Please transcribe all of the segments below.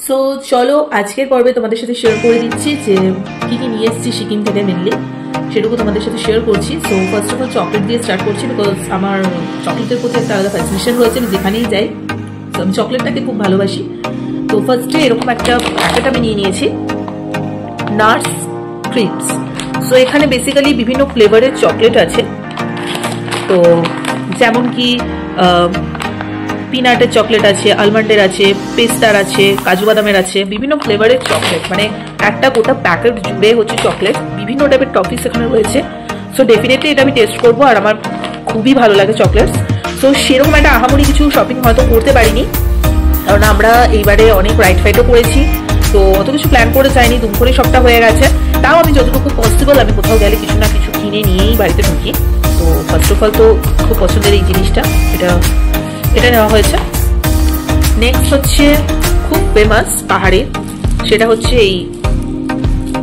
So চলো আজকের পর্বে তোমাদের সাথে শেয়ার করে দিচ্ছি যে কি কি নিয়ে এসেছি সিকিম থেকে মেনলি, সেটুকু তোমাদের সাথে শেয়ার করছি। So first of all chocolate দিয়ে স্টার্ট করছি, বিকজ আমার চকলেটের প্রতি একটা আলাদা ফ্যাসিনেশন রয়েছে, আমি যেখানেই যাই তো আমি চকলেটটাকে খুব ভালোবাসি। তো ফার্স্টে এরকম একটা প্যাকেট আমি নিয়ে নিয়েছি, নাটস ক্রিপস। সো এখানে বেসিক্যালি বিভিন্ন ফ্লেভারের চকলেট আছে, তো যেমন কি পিনাটের চকলেট আছে, আলমন্ডের আছে, পেস্তার আছে, কাজু বাদামের আছে, বিভিন্ন ফ্লেভারের চকলেট, মানে একটা গোটা প্যাকেট জুড়ে হচ্ছে চকলেট। বিভিন্ন টাইপের টফিস এখানে রয়েছে। সো ডেফিনেটলি এটা আমি টেস্ট করবো, আর আমার খুবই ভালো লাগে চকলেটস। সো সেরকম একটা আহামরি কিছু শপিং হয়তো করতে পারিনি, কারণ আমরা এইবারে অনেক রাইড ফাইডও করেছি, তো অত কিছু প্ল্যান করে যাইনি, দুম করে সবটা হয়ে গেছে। তাও আমি যতটুকু পসিবল আমি কোথাও গেলে কিছু না কিছু কিনে নিয়েই বাড়িতে ঢুকি। তো ফার্স্ট অফ অল তো খুব পছন্দের এই জিনিসটা, এটা নেওয়া হয়েছে। নেক্সট হচ্ছে খুব ফেমাস পাহাড়ে, সেটা হচ্ছে এই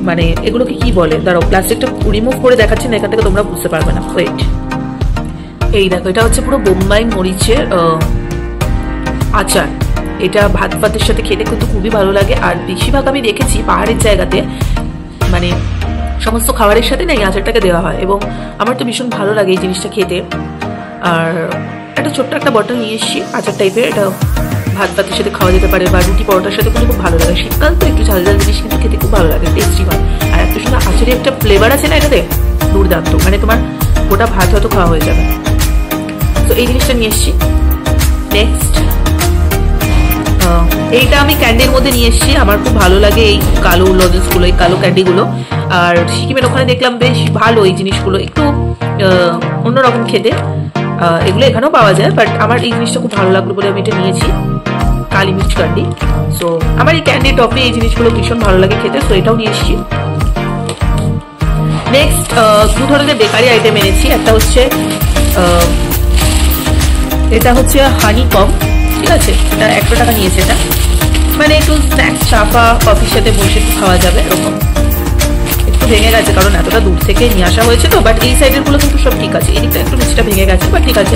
মানে এগুলোকে কি বলে, দাঁড়াও প্লাস্টিকটা রিমুভ করে দেখাচ্ছি না, এখান থেকে তোমরা বুঝতে পারবে না। ওয়েট, এই দেখো, এটা হচ্ছে পুরো বোম্বাই মরিচের আচার। এটা ভাত ভাতের সাথে খেতে কিন্তু খুবই ভালো লাগে, আর বেশিরভাগ আমি দেখেছি পাহাড়ের জায়গাতে মানে সমস্ত খাবারের সাথে না এই আচারটাকে দেওয়া হয়, এবং আমার তো ভীষণ ভালো লাগে এই জিনিসটা খেতে। আর একটা ছোট্ট একটা বটল নিয়ে এসেছি আচার টাইপের, এটা ভাত ভাতের সাথে খাওয়া যেতে পারে বা রুটি পরোটার সাথে কিন্তু খুব ভালো লাগে। শীতকাল তো একটু ঝাল ঝাল জিনিস কিন্তু খেতে খুব ভালো লাগে, টেস্টি হয়। আর এত সুন্দর আচারের একটা ফ্লেভার আছে না এটাতে, দুর্দান্ত, মানে তোমার গোটা ভাত হয়তো খাওয়া হয়ে যাবে। তো এই জিনিসটা নিয়ে এসেছি। নেক্সট এইটা আমি ক্যান্ডির মধ্যে নিয়ে এসেছি, আমার খুব ভালো লাগে এই কালো লজেন্সগুলো, এই কালো ক্যান্ডিগুলো। আর সিকিমের ওখানে দেখলাম বেশ ভালো এই জিনিসগুলো, একটু অন্যরকম খেতে। এগুলো এখানেও পাওয়া যায়, বাট আমার এই জিনিসটা খুব ভালো লাগলো বলে আমি এটা নিয়েছি, কালি মির্চ ক্যান্ডি। সো আমার এই ক্যান্ডি টপে এই জিনিসগুলো ভীষণ ভালো লাগে খেতে, সো এটাও নিয়ে এসেছি। নেক্সট দু ধরনের বেকারি আইটেম এনেছি, একটা হচ্ছে এটা হচ্ছে হানি কম, ঠিক আছে, এটা 100 টাকা নিয়েছে। এটা মানে একটু স্ন্যাক্স চাপা কফির সাথে বসে একটু খাওয়া যাবে এরকম। একটু ভেঙে গেছে কারণ এতটা দূর থেকে নিয়ে আসা হয়েছে তো, বাট এই সাইডের গুলো কিন্তু সব ঠিক আছে, এদিকটা একটু নিচটা ভেঙে গেছে, বাট ঠিক আছে,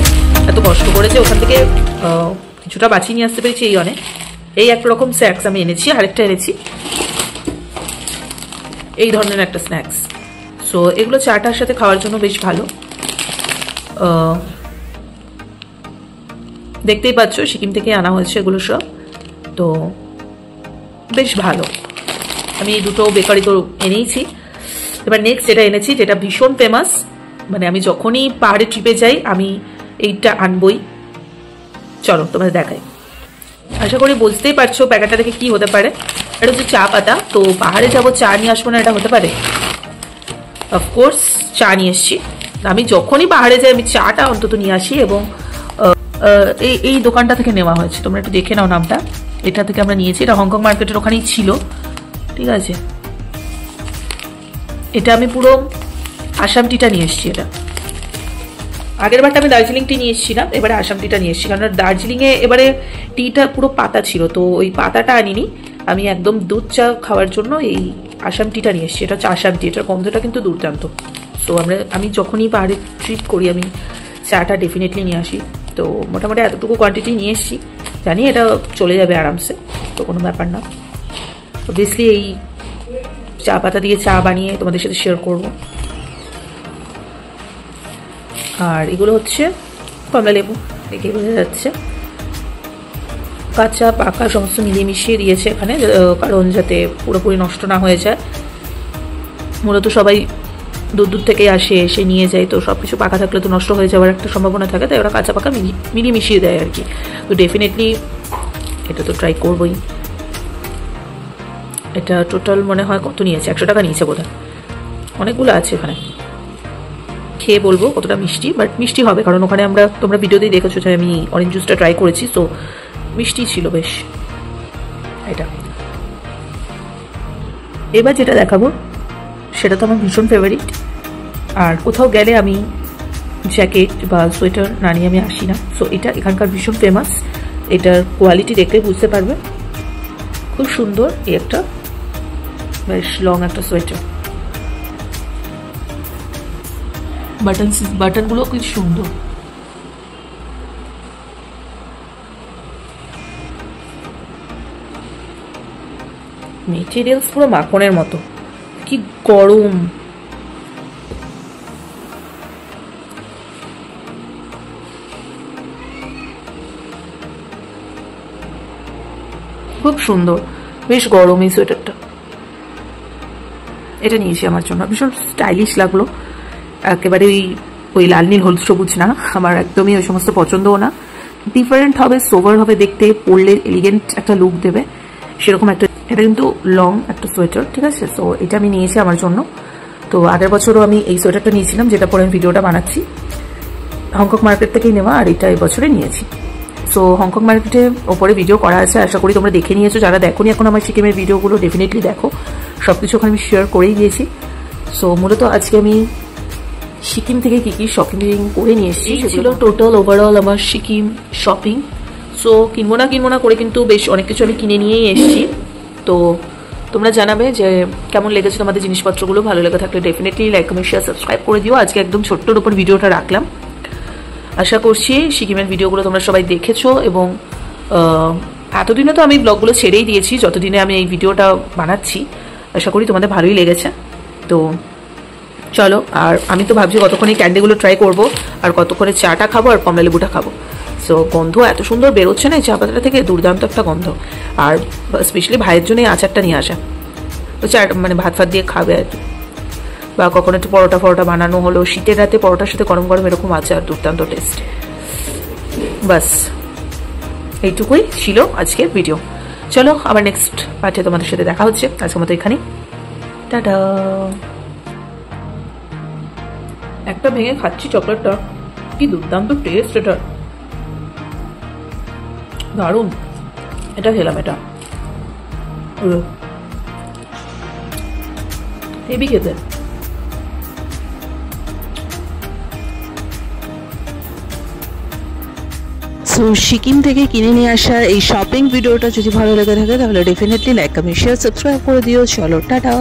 এত কষ্ট করেছে ওখান থেকে কিছুটা বাঁচিয়ে নিয়ে আসতে পেরেছি এই অনেক। এই একরকম স্ন্যাক্স আমি এনেছি, আরেকটা এনেছি এই ধরনের একটা স্ন্যাক্স। সো এগুলো চাটার সাথে খাওয়ার জন্য বেশ ভালো। দেখতেই পাচ্ছ সিকিম থেকে আনা হয়েছে এগুলো সব, তো বেশ ভালো। আমি এই দুটো বেকারি তো এনেইছি। এবার নেক্সট যেটা এনেছি, যেটা ভীষণ ফেমাস, মানে আমি যখনই পাহাড়ে ট্রিপে যাই আমি এইটা আনবই। চলো তোমাদের দেখাই, আশা করি বুঝতেই পারছো প্যাকেটটা দেখে কি হতে পারে। এটা হচ্ছে চা পাতা। তো পাহাড়ে যাবো চা নিয়ে আসবো না, এটা হতে পারে? অফকোর্স চা নিয়ে এসছি। আমি যখনই পাহাড়ে যাই আমি চাটা অন্তত নিয়ে আসি, এবং এই দোকানটা থেকে নেওয়া হয়েছে, তোমরা একটু দেখে নাও নামটা। এটা থেকে আমরা নিয়েছি, এটা হংকং মার্কেটের ওখানেই ছিল, ঠিক আছে। এটা আমি পুরো আসাম টিটা নিয়ে এসেছি। এটা আগের বারটা আমি দার্জিলিং টি নিয়ে এসেছিলাম, এবারে আসাম টিটা নিয়ে এসেছি, কারণ দার্জিলিংয়ে এবারে টিটা পুরো পাতা ছিল, তো ওই পাতাটা আনিনি আমি, একদম দুধ চা খাওয়ার জন্য এই আসাম টিটা নিয়ে এসেছি। এটা হচ্ছে আসাম টি, এটার গন্ধটা কিন্তু দুর্দান্ত। তো আমি যখনই পাহাড়ে ট্রিপ করি আমি চাটা ডেফিনেটলি নিয়ে আসি। তো মোটামুটি এতটুকু কোয়ান্টিটি নিয়ে এসেছি, জানি এটা চলে যাবে আরামসে, তো কোনো ব্যাপার না। অবভিয়াসলি এই চা পাতা দিয়ে চা বানিয়ে তোমাদের সাথে শেয়ার করব। আর এগুলো হচ্ছে কমলা লেবু, দেখে বোঝা যাচ্ছে কাঁচা পাকা সমস্ত মিলিয়ে মিশিয়ে দিয়েছে এখানে, কারণ যাতে পুরোপুরি নষ্ট না হয়ে যায়। মূলত সবাই দূর দূর থেকে আসে, এসে নিয়ে যায়, তো সব কিছু পাকা থাকলে তো নষ্ট হয়ে যাওয়ার একটা সম্ভাবনা থাকে, তাই ওরা কাঁচা পাকা মিলিয়ে মিশিয়ে দেয় আর কি। তো ডেফিনেটলি এটা তো ট্রাই করবোই। এটা টোটাল মনে হয় কত নিয়েছে, 100 টাকা নিয়েছে বোধহয়। অনেকগুলো আছে এখানে, খেয়ে বলবো কতটা মিষ্টি, বাট মিষ্টি হবে কারণ ওখানে তোমরা ভিডিওতেই দেখেছো যে আমি অরেঞ্জ জুসটা ট্রাই করেছি, তো মিষ্টি ছিল বেশ এটা। এবার যেটা দেখাবো সেটা তো আমার ভীষণ ফেভারিট, আর কোথাও গেলে আমি জ্যাকেট বা সোয়েটার না নিয়ে আমি আসি না। সো এটা এখানকার ভীষণ ফেমাস, এটার কোয়ালিটি দেখলে বুঝতে পারবে, খুব সুন্দর। এই একটা বেশ লং একটা সোয়েটার, বাটনগুলো খুব সুন্দর। মেটেরিয়ালস পুরো মাখনের মতো, কি গরম। খুব সুন্দর, বেশ গরম এই সোয়েটারটা। এটা নিয়েছি আমার জন্য, ভীষণ স্টাইলিশ লাগলো। একেবারে ওই লাল নীল হলুদ সবুজ না, আমার একদমই ওই সমস্ত পছন্দও না। ডিফারেন্ট হবে, সোভার হবে, দেখতে পরলে এলিগেন্ট একটা লুক দেবে সেরকম একটা। এটা কিন্তু লং একটা সোয়েটার, ঠিক আছে। তো এটা আমি নিয়েছি আমার জন্য। তো আগের বছরও আমি এই সোয়েটারটা নিয়েছিলাম, যেটা পরে আমি ভিডিওটা বানাচ্ছি, হংকং মার্কেট থেকেই নেওয়া, আর এটা এবছরে নিয়েছি। সো হংকং মার্কেটে ওপরে ভিডিও করা আছে, আশা করি তোমরা দেখে নিয়েছো। যারা দেখোনি এখন আমার সিকিমের ভিডিওগুলো, ডেফিনেটলি দেখো, সব কিছু ওখানে আমি শেয়ার করেই দিয়েছি। সো মূলত আজকে আমি সিকিম থেকে কী কী শপিং করে নিয়ে এসেছি ছিল টোটাল ওভারঅল আমার সিকিম শপিং। সো কিনবো না করে কিন্তু বেশ অনেক কিছু আমি কিনে নিয়েই এসেছি। তো তোমরা জানাবে যে কেমন লেগেছে তোমাদের জিনিসপত্রগুলো। ভালো লেগে থাকলে definitely like, comment, share, subscribe করে দিও। আজকে একদম ছোট্টর উপর ভিডিওটা রাখলাম। আশা করছি সিকিমের ভিডিওগুলো তোমরা সবাই দেখেছো, এবং এতদিনে তো আমি ব্লগগুলো ছেড়েই দিয়েছি, যতদিনে আমি এই ভিডিওটা বানাচ্ছি। আশা করি তোমাদের ভালোই লেগেছে। তো চলো, আর আমি তো ভাবছি কতক্ষণ এই ক্যান্ডিগুলো ট্রাই করবো, আর কতক্ষণে চাটা খাবো আর কমলা লেবুটা খাবো। সো গন্ধ এত সুন্দর বেরোচ্ছে না এই চা পাতাটা থেকে, দুর্দান্ত একটা গন্ধ। আর স্পেশালি ভাইয়ের জন্য এই আচারটা নিয়ে আসা, তো চা মানে ভাত ফাত দিয়ে খাবে আর কি, বা কখনো একটু পরোটা বানানো হলো শীতের রাতে, পরোটার সাথে গরম গরম এরকম আচার, দুর্দান্ত টেস্ট। বাস এইটুকুই ছিল আজকের ভিডিও। চলো আবার নেক্সট পার্টে তোমাদের সাথে দেখা হচ্ছে। আজকের মতো এখানে টাটা। একটা ভেঙে খাচ্ছি চকলেটটা, কি দুর্দান্ত টেস্ট, এটা দারুণ। এটা খেলাম, এটা হেভি খেতে। সো সিকিম থেকে কিনে নিয়ে আসা এই শপিং ভিডিওটা যদি ভালো লেগে থাকে তাহলে definitely like, comment, share, subscribe করে দিও। চলো টাটা।